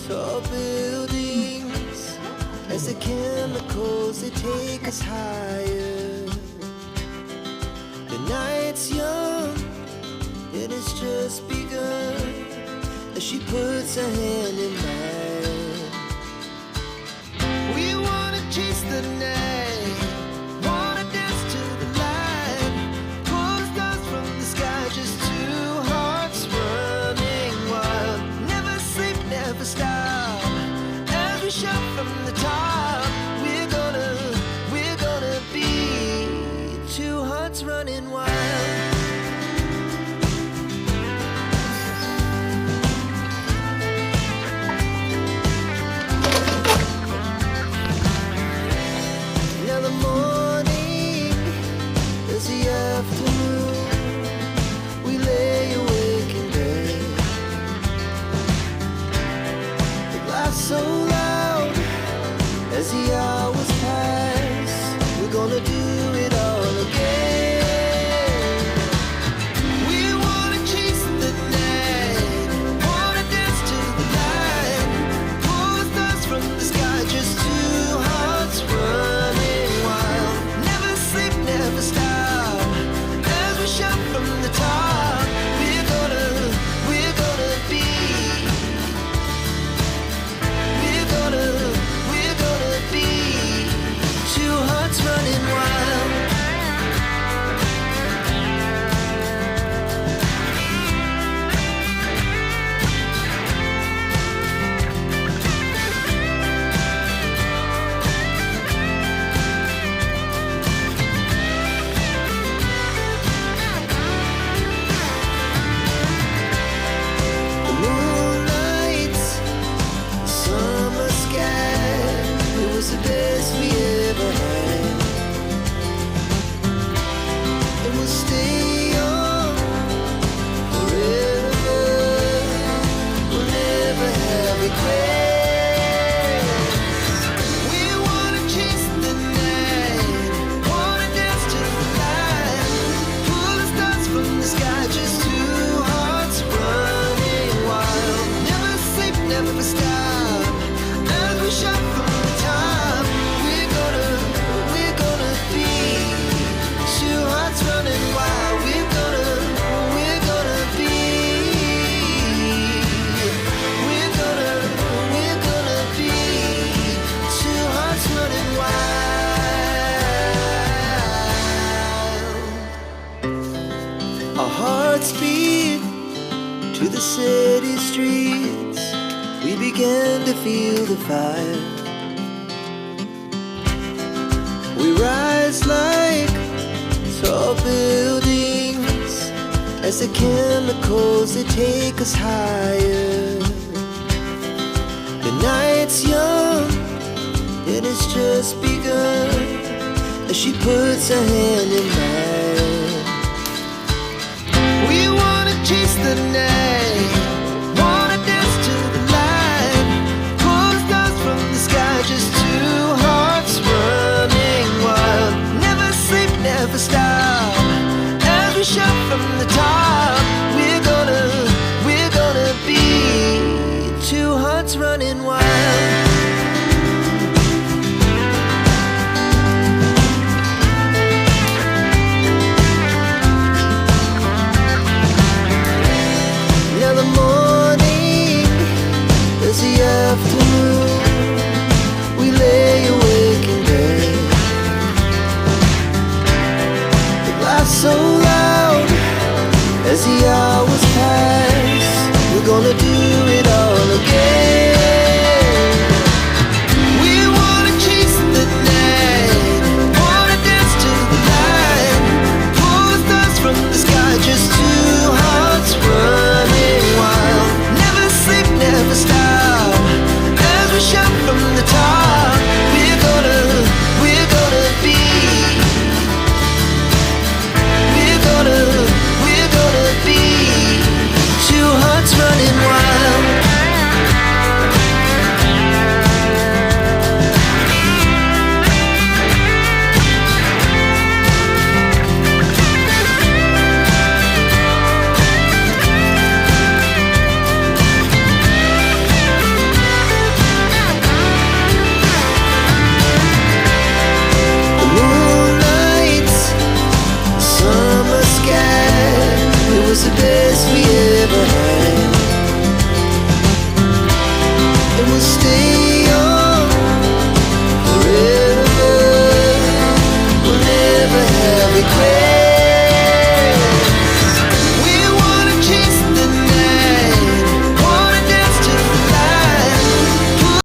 tall buildings, as the chemicals they take us higher. The night's young, it has just begun, as she puts her hand in mine. We wanna chase the night, wanna dance to the light, pull the stars from the sky, just two hearts running wild. Never sleep, never stop, as we shout from the top. We're gonna be two hearts running wild. Now the morning is the afternoon, we lay awake in bed. The laughs so loud as the hours pass, we're gonna do it all again. We wanna chase the night, wanna dance to the light, pull the stars from the sky, just two hearts running wild. Never sleep, never stop, as we shout from the top. We're gonna be, we're gonna be two hearts running wild. The moonlight, the summer sky, it was the best we ever had. And we'll stay young forever, we'll never have regrets. We wanna chase the night, wanna dance to the light, pull the stars from the sky, just two hearts running wild. Never sleep, never stop, as we shout from the top. We're gonna be two hearts running wild. We're gonna be, we're gonna be two hearts running wild. Our hearts beat to the city streets, we began to feel the fire. We rise like tall buildings, as the chemicals they take us higher. The night's young, it has just begun, as she puts her hand in mine. We wanna chase the night, wanna dance to the light, pull the stars from the sky, just two hearts running wild. Never sleep, never stop, as we shout from the top. We're gonna be two hearts running wild. Now the morning is the afternoon, we lay awake in bed. The laughs so loud as the hours pass, we're gonna do it all again.